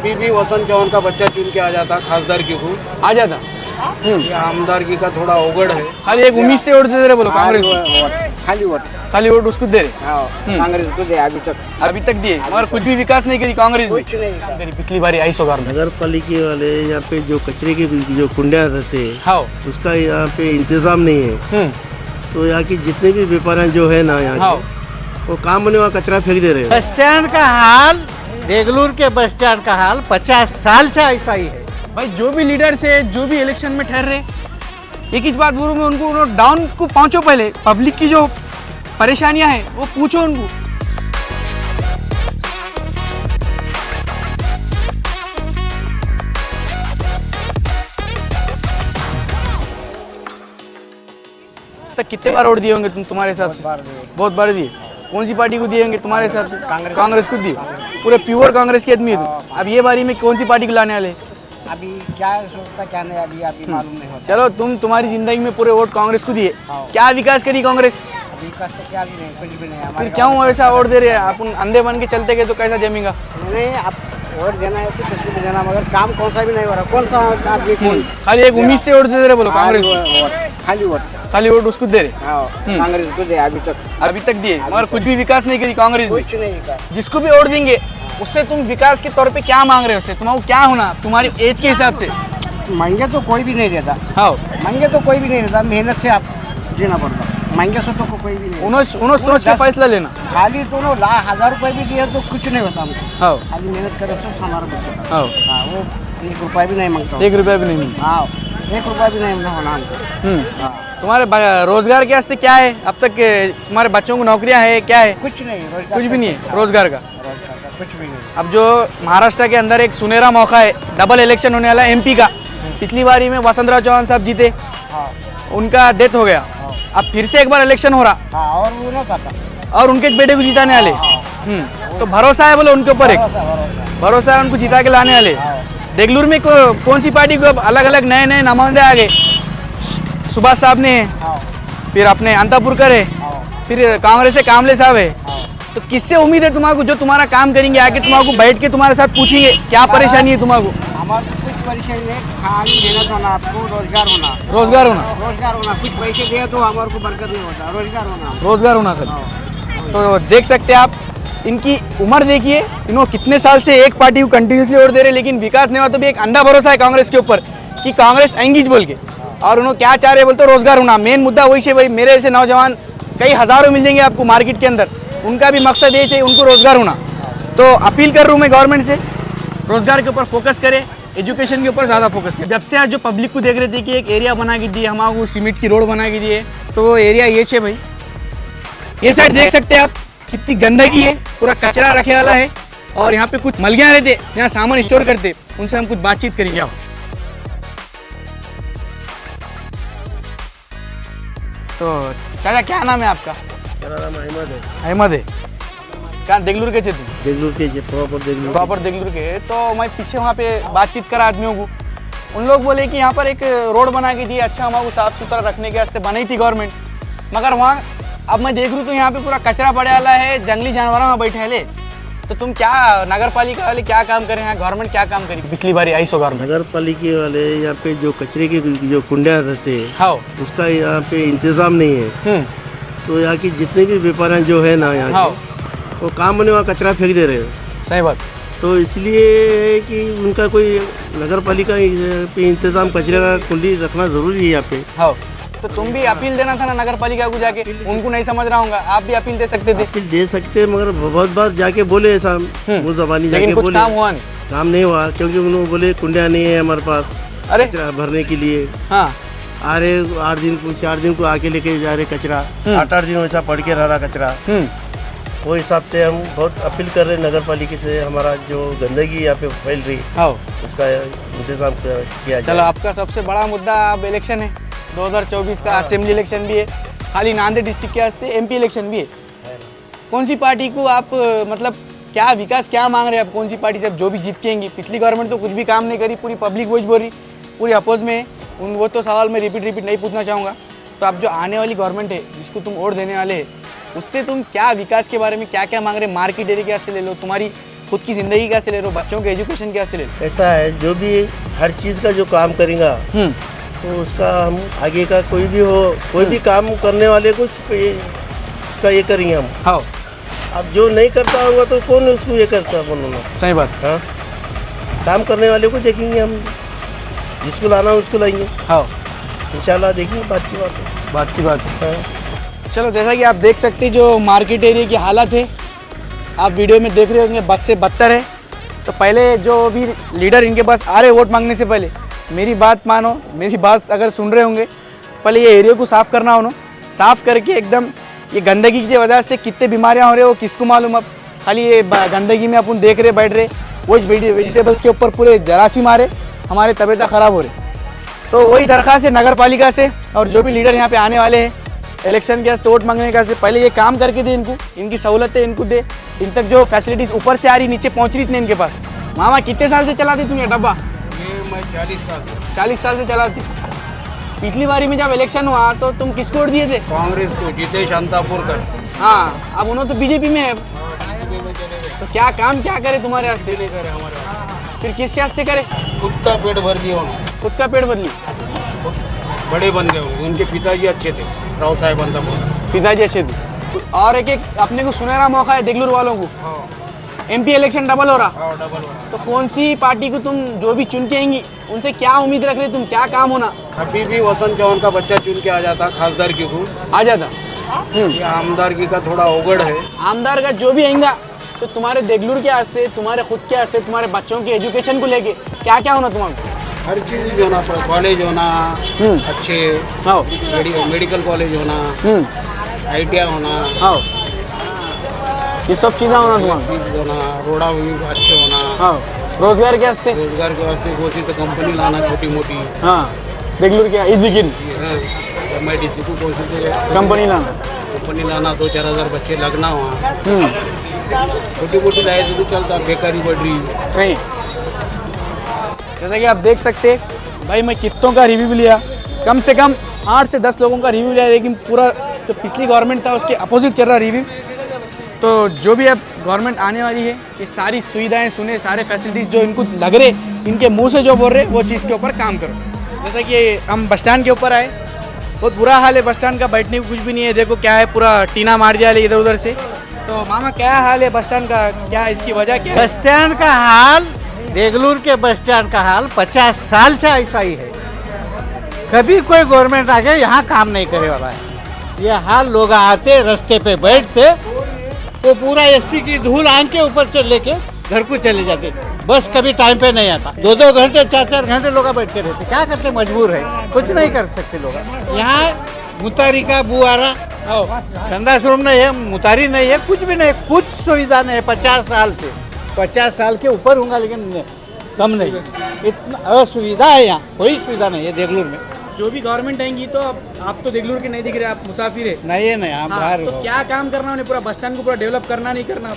अभी भी वसंत चौहान का बच्चा चुन के आ जाता खासदारकी को, आ जाता। ये आमदारकी का थोड़ा ओगड़ है। खाली एक उम्मीद से वोट दे रहे बोलो कांग्रेस को। खाली वोट खाली वोट उसको दे रहे, हाँ, कांग्रेस को दे अभी तक दिए, मगर कुछ भी विकास नहीं करी कांग्रेस भी। कुछ नहीं करी पिछली बारी आई सोगार में। नगर पालिका वाले यहाँ पे जो कचरे की जो कुंडियाँ रहते हैं हाँ। उसका यहाँ पे इंतजाम नहीं है। तो यहाँ की जितने भी व्यापारी जो है ना यहाँ हाँ। के, वो काम होने वहाँ कचरा फेंक दे रहे हैं। बस स्टैंड का हाल, देगलूर के बस स्टैंड का हाल 50 साल से ऐसा ही है। भाई जो भी लीडर से जो भी इलेक्शन में ठहर रहे, एक ही बात बोलूँ मैं उनको, डाउन को पहुँचो, पहले पब्लिक की जो परेशानियां हैं वो पूछो उनको। तक कितने बार वोट दिए होंगे तुम्हारे हिसाब से? बहुत बार दिए। कौन सी पार्टी को दिए होंगे तुम्हारे हिसाब से? कांग्रेस को दिए। पूरे प्योर कांग्रेस की आदमी है तुम। अब ये बारी में कौन सी पार्टी को लाने वाले? अभी क्या सोचता क्या नहीं अभी मालूम नहीं होता। चलो तुम्हारी जिंदगी में पूरे वोट कांग्रेस को दिए, क्या विकास करी कांग्रेस? विकास तो क्या भी नहीं, कुछ भी नहीं। फिर क्यों ऐसा वोट दे रहे हैं? अपन अंधे बन के चलते गए तो कैसा जमेगा? नहीं, आप वोट देना है तो किसी को देना, मगर काम कौन सा भी नहीं हो रहा। कौन सा आदमी कौन? खाली एक उम्मीद से वोट दे रहे बोलो कांग्रेस को। खाली वोट उसको दे रहे, हाँ, कांग्रेस को दे अभी तक दिए, मगर कुछ भी विकास नहीं करी कांग्रेस भी। कुछ नहीं विकास। जिसको भी वोट देंगे उससे तुम विकास के तौर पे क्या मांग रहे हो? उससे तुम्हारा क्या होना तुम्हारी एज के हिसाब से? महंगे तो कोई भी नहीं देता। हाँ, महंगे तो कोई भी नहीं देता, मेहनत से आप जीना पड़ता। महंगे से तो कोई भी नहीं। उन्होंने सोच के फैसला लेना। खाली तो 1000 रुपए भी दिए तो कुछ नहीं होता हमको। हाँ, खाली मेहनत करे तो हमारा बच्चा। हाँ, हाँ, वो 1 रुपया भी नहीं मांगता। 1 रुपया भी नहीं मिलता। हाँ, 1 रुपया भी नहीं होना हमको। हाँ, तुम्हारे रोजगार के वास्ते क्या है? अब तक तुम्हारे बच्चों को नौकरियां है क्या है? कुछ नहीं, कुछ भी नहीं है रोजगार का। कुछ भी नहीं। अब जो महाराष्ट्र के अंदर एक सुनहरा मौका है, डबल इलेक्शन होने वाला है एमपी का। पिछली बारी में वसंतराव चौहान साहब जीते, हाँ, उनका डेथ हो गया। अब फिर से एक बार इलेक्शन हो रहा, हाँ, और वो ना पता, और उनके बेटे को जिताने वाले। तो भरोसा है बोलो उनके ऊपर, एक भरोसा है उनको जिता के लाने वाले। देगलूर में कौन सी पार्टी को अब अलग अलग नए नुमाइंदे आ गए? सुभाष साहब ने है, फिर अपने अंतापुरकर है, फिर कांग्रेस से कामले साहब है। तो किससे उम्मीद है तुम्हारा जो तुम्हारा काम करेंगे आके, तुम्हारा बैठ के तुम्हारे साथ पूछेंगे क्या परेशानी है तुम्हारा? हमारे कुछ परेशानी है, खाली मेहनत होना, आपको रोजगार होना। कुछ पैसे दे तो हमारे को बरकत नहीं होता। रोजगार होना सर। तो देख सकते हैं आप, इनकी उम्र देखिए, इन्होंने कितने साल से एक पार्टी को कंटिन्यूसली वोट दे रहे, लेकिन विकास नहीं हुआ। तो भी एक अंधा भरोसा है कांग्रेस के ऊपर कि कांग्रेस आएंगी बोल के, और उन्होंने क्या चाह रहे बोलते रोजगार होना। मेन मुद्दा वही है भाई, मेरे ऐसे नौजवान कई हजारों मिल जाएंगे आपको मार्केट के अंदर, उनका भी मकसद ये चाहिए, उनको रोजगार होना। तो अपील कर रहा हूँ मैं गवर्नमेंट से, रोजगार के ऊपर फोकस करे, एजुकेशन के ऊपर ज़्यादा फोकस करे। जब से आज जो पब्लिक को देख रहे थे कि एक एरिया बना के दिए हमारे, सीमेंट की रोड बना के दिए, तो वो एरिया ये है भाई। ये साइड देख सकते हैं आप, कितनी गंदगी है, पूरा कचरा रखे वाला है, और यहाँ पे कुछ मलगियाँ रहते यहाँ सामान स्टोर करते, उनसे हम कुछ बातचीत करेंगे। आओ। तो चाचा क्या नाम है आपका? मेरा नाम अहमद है। अहमद है। कहाँ देगलूर के थे तुम? देगलूर के, प्रॉपर देगलूर के। तो मैं पीछे वहाँ पे बातचीत करा आदमियों को, उन लोग बोले कि यहाँ पर एक रोड बना के दी, अच्छा हमारे साफ सुथरा रखने के वास्ते बनाई थी गवर्नमेंट, मगर वहाँ अब मैं देख रहा हूँ तो यहाँ पे पूरा कचरा पड़े वाला है, जंगली जानवर वहाँ बैठे हैं। तो तुम क्या नगर पालिका वाले क्या काम करें हैं? गवर्नमेंट क्या काम करी पिछली बारी आई सोगार में? नगर पालिका वाले यहाँ पे जो कचरे की जो कुंडियाँ रहते हैं, हाँ, उसका यहाँ पे इंतजाम नहीं है। तो यहाँ की जितने भी व्यापारी जो है ना यहाँ के, वो काम होने वहाँ कचरा फेंक दे रहे हैं। सही बात। तो इसलिए है कि उनका कोई नगर पालिका पे इंतजाम, कचरे का कुंडी रखना जरूरी है यहाँ पे। हाँ, तो तुम भी अपील देना था ना नगर पालिका को जाके, उनको नहीं समझ रहा हूँ, आप भी अपील दे सकते थे। अपील दे सकते, मगर बहुत बार जाके बोले ऐसा, वो जबानी जाके बोले, काम हुआ नहीं। काम नहीं हुआ, क्योंकि उन्होंने बोले कुंडिया नहीं है हमारे पास कचरा भरने के लिए। हाँ, आ रहे 8 दिन को 4 दिन को आके लेके जा रहे कचरा, 8-8 दिन वैसा पड़ के रह रहा कचरा। वो हिसाब से हम बहुत अपील कर रहे हैं नगर पालिका से, हमारा जो गंदगी यहाँ पे फैल रही है उसका इंतजाम किया जाए। चलो, आपका सबसे बड़ा मुद्दा अब इलेक्शन है, 2024 का असेंबली इलेक्शन भी है, खाली नांदेड़ डिस्ट्रिक्ट के वास्ते एमपी इलेक्शन भी है। कौन सी पार्टी को आप मतलब क्या विकास क्या मांग रहे हैं आप? कौन सी पार्टी से आप जो भी जीत के आएंगी? पिछली गवर्नमेंट तो कुछ भी काम नहीं करी, पूरी पब्लिक वही बोल रही, पूरी अपोज में है। वो तो सवाल मैं रिपीट नहीं पूछना चाहूँगा। तो अब जो आने वाली गवर्नमेंट है जिसको तुम वोट देने वाले हैं, उससे तुम क्या विकास के बारे में क्या क्या मांग रहे? मार्केट एरिया के वास्ते ले लो, तुम्हारी खुद की ज़िंदगी कैसे ले रहे हो, बच्चों के एजुकेशन कैसे ले रहे ऐसा है जो भी हर चीज़ का जो काम करेगा हो? तो उसका हम आगे का कोई भी हो, कोई भी काम करने वाले को उसका ये करेंगे हम। हाँ अब जो नहीं करता होगा तो कौन उसको ये करता है बोलो ना। सही बात। हाँ, काम करने वाले को देखेंगे हम, जिसको लाना उसको लाएंगे हाँ इंशाल्लाह। देखेंगे, बात की बात है। बात की बात है। हाँ। चलो जैसा कि आप देख सकते हैं जो मार्केट एरिया की हालत है, आप वीडियो में देख रहे होंगे, बद से बदतर है। तो पहले जो भी लीडर इनके पास आ रहे वोट मांगने से पहले मेरी बात मानो, मेरी बात अगर सुन रहे होंगे, पहले ये एरिया को साफ़ करना हो, साफ़ करके एकदम ये गंदगी की वजह से कितने बीमारियां हो रही है वो किसको मालूम। अब खाली ये गंदगी में अपन देख रहे बैठ रहे, वो वेजिटेबल्स के ऊपर पूरे जरासीम आ रहे, हमारे तबीयत ख़राब हो रही। तो वही दरख्वास्त है नगर पालिका से और जो भी लीडर यहाँ पे आने वाले हैं इलेक्शन के वोट मांगने का, से पहले ये काम करके दे इनको, इनकी सहूलतें इनको दे, इन तक जो फैसिलिटीज़ ऊपर से आ रही नीचे पहुँच रही इतने इनके पास। मामा कितने साल से चलाते तुम ये डब्बा? ये मैं 40 साल से चलाते। पिछली बारी में जब इलेक्शन हुआ तो तुम किसको वोट दिए थे? कांग्रेस को, जितेश अंतापुरकर। हाँ, अब उन्होंने तो बीजेपी में है। तो क्या काम क्या करे तुम्हारे वास्ते? नहीं करे हमारे, फिर किसके वास्ते करे? खुद का पेट भर लिया उन्होंने, खुद का पेट भर ली। बड़े बन गए उनके। उनके पिताजी अच्छे थे, राव साहेब अंतापुरकर। पिताजी अच्छे थे। और एक अपने को सुनहरा मौका है देगलूर वालों को, एमपी इलेक्शन डबल हो रहा। हाँ, डबल हो। तो कौन सी पार्टी को तुम जो भी चुन के आएंगी उनसे क्या उम्मीद रख रहे तुम, क्या काम होना? अभी भी वसंत चौहान का बच्चा चुन के आ जाता खासदार की को, आ जाता। ये आमदार की का थोड़ा ओगड़ है। आमदार का जो भी आएगा तो तुम्हारे देगलूर के वास्ते, तुम्हारे खुद के वास्ते, तुम्हारे बच्चों की एजुकेशन को लेके क्या क्या होना तुम्हारा? हर चीज़ होना, कॉलेज होना अच्छे, हाँ मेडिकल कॉलेज होना, ITI होना, हाँ ये सब चीज़ें होना तुम्हारा। चीज़ होना, रोड़ा भी अच्छे होना। हाँ रोजगार के वास्ते, रोजगार के वास्ते कोशिश तो कंपनी लाना छोटी मोटी। हाँ देगलूर के इजिकिन MIDC को कोशिश है कंपनी लाना। कंपनी लाना, 2-4 हज़ार बच्चे लगना वहाँ। छोटी मोटी लाए तो चलता, बेकारी बढ़ रही। सही। जैसा कि आप देख सकते भाई, मैं कितनों का रिव्यू लिया, कम से कम 8 से 10 लोगों का रिव्यू लिया, लेकिन पूरा जो पिछली गवर्नमेंट था उसके अपोजिट चल रहा रिव्यू। तो जो भी अब गवर्नमेंट आने वाली है, ये सारी सुविधाएं सुने, सारे फैसिलिटीज़ जो इनको लग रहे, इनके मुंह से जो बोल रहे वो चीज़ के ऊपर काम करो। जैसा कि हम बस स्टैंड के ऊपर आए, बहुत बुरा हाल है बस स्टैंड का, बैठने को कुछ भी नहीं है। देखो क्या है, पूरा टीना मार दिया है इधर उधर से। तो मामा क्या हाल है बस स्टैंड का, क्या इसकी वजह क्या है? बस स्टैंड का हाल, देगलूर के बस स्टैंड का हाल 50 साल से ऐसा ही है। कभी कोई गवर्नमेंट आके यहाँ काम नहीं करे वाला है। ये हाल, लोग आते रास्ते पे बैठते तो पूरा ST की धूल आंख के ऊपर से लेके घर को चले जाते। बस कभी टाइम पे नहीं आता, 2-2 घंटे 4-4 घंटे लोग बैठ के रहते। क्या करते, मजबूर है, कुछ नहीं कर सकते लोग। यहाँ मुतारी का बू आ रहा, संडास रूम नहीं है, मुतारी नहीं है, कुछ भी नहीं, कुछ सुविधा नहीं है। 50 साल से, 50 साल के ऊपर होगा लेकिन कम नहीं, इतना असुविधा है यहाँ, कोई सुविधा नहीं है देगलूर में। जो भी गवर्नमेंट आएंगी तो आप तो देगलूर के नहीं दिख रहे, आप मुसाफिर है। नहीं है, नहीं, हम बाहर तो हो। क्या काम करना उन्हें, पूरा बस स्टैंड को पूरा डेवलप करना नहीं करना?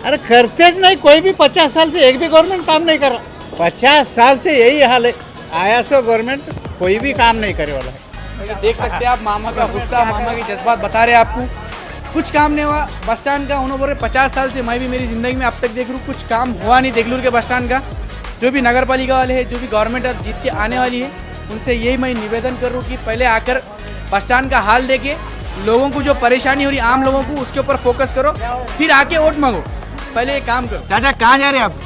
अरे करते नहीं, कोई भी 50 साल से एक भी गवर्नमेंट काम नहीं कर रहा। 50 साल से यही हाल है, आया सो गवर्नमेंट कोई भी काम नहीं करे वाला है। देख सकते हैं आप मामा का गुस्सा, मामा की जज्बात बता रहे हैं आपको। कुछ काम नहीं हुआ बस स्टैंड का, उन्होंने बोल रहे 50 साल से, मैं भी मेरी ज़िंदगी में अब तक देख रहा हूँ, कुछ काम हुआ नहीं देगलूर के बस स्टैंड का। जो भी नगर पालिका वाले हैं, जो भी गवर्नमेंट अब जीत के आने वाली है, उनसे यही मैं निवेदन कर रहा हूँ कि पहले आकर बस स्टैंड का हाल देके, लोगों को जो परेशानी हो रही आम लोगों को, उसके ऊपर फोकस करो, फिर आके वोट मांगो। पहले ये काम करो। चाचा कहाँ जा रहे हैं आप?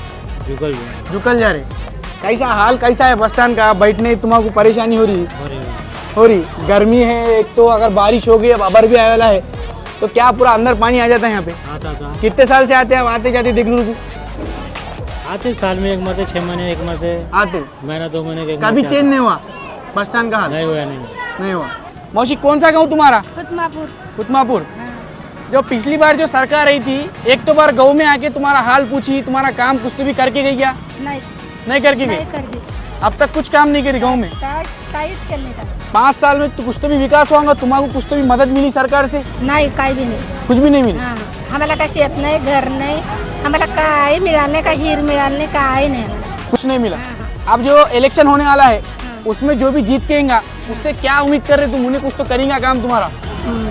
जुकल जा रहे। कैसा हाल कैसा है बस स्टैंड का, बैठने तुम्हारा परेशानी हो रही? गर्मी है एक तो, अगर बारिश हो गई, अब अबर भी आने वाला है, तो क्या पूरा अंदर पानी आ जाता है यहाँ पे? आता। कितने साल से आते हैं, आते जाते देगलूर को? आते साल में एक मरते, 6 महीने एक मरते, आते महीना 2 महीने के एक कभी मरते चेंज नहीं हुआ बस स्टैंड का हाल? नहीं हुआ, नहीं हुआ। मौसी कौन सा गाँव तुम्हारा? खुतमापुर। खुतमापुर। जो पिछली बार जो सरकार रही थी, एक तो बार गाँव में आके तुम्हारा हाल पूछी, तुम्हारा काम कुछ तो भी करके गई क्या? नहीं करके गई। कर दी। अब तक कुछ काम नहीं करी गाँव में? करने का 5 साल में तो कुछ तो भी विकास हुआ, तुम्हारा कुछ तो भी मदद मिली सरकार से? नहीं, काही भी नहीं, कुछ भी नहीं मिली। हाँ, हमारा का शेत नहीं, घर नहीं, हमारा काय मिळाले का हीर मिळाले काय नहीं, कुछ नहीं मिला। अब जो इलेक्शन होने वाला है, उसमें जो भी जीत के आएगा, उससे क्या उम्मीद कर रहे तुम, उन्हें कुछ तो करेंगे काम तुम्हारा?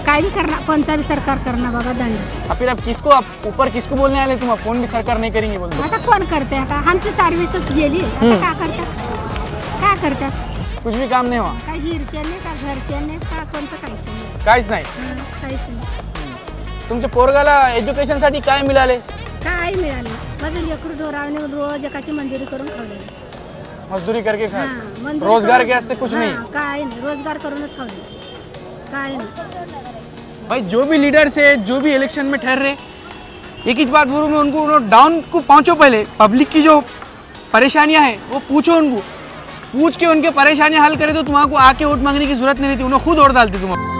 काय भी करना, कौन सा भी सरकार करना बाबा दंड. फिर आप ऊपर किसको बोलने आले तुम? फोन भी सरकार नहीं करेंगे बोलते. आता कोण करते? आता आमची सर्व्हिसच गेली. आता काय करतात? कुछ भी काम नहीं हुआ. काय हिरक्याने का घरक्याने का कोणतं काहीच नाही. काहीच नाही. काहीच नाही. तुमच्या पोरगाला एज्युकेशन साठी काय मिळाले? काय मिळालं? माझं लेकरू ढोरावने रोज एकाची मंजुरी करून खावले. मजदूरी करके खा. मंजुरी रोजगार करून- के वास्ते कुछ नहीं. काय नाही, रोजगार करूनच खावले. काय नाही. भाई जो भी लीडर्स है, जो भी इलेक्शन में ठहर रहे, एक ही बात बोलूँ मैं उनको, डाउन को पहुँचो. पहले पब्लिक की जो परेशानियां हैं वो पूछो उनको, पूछ के उनके परेशानियां हल करे तो तुम्हारा आके वोट मांगने की जरूरत नहीं रहती. उन्हें खुद वोट डालते तुम.